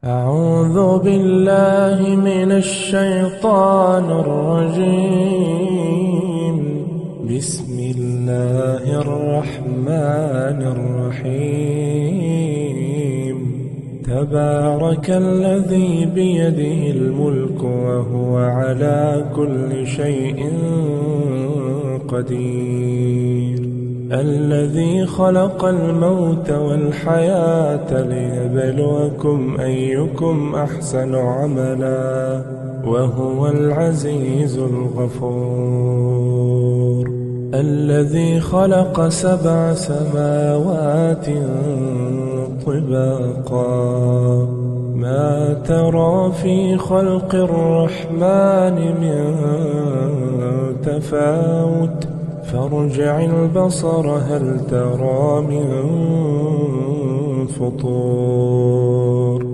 أعوذ بالله من الشيطان الرجيم. بسم الله الرحمن الرحيم. تبارك الذي بيده الملك وهو على كل شيء قدير. الذي خلق الموت والحياة ليبلوكم أيكم أحسن عملا وهو العزيز الغفور. الذي خلق 7 سماوات طباقا ما ترى في خلق الرحمن من تفاوت فارجع البصر هل ترى من فطور.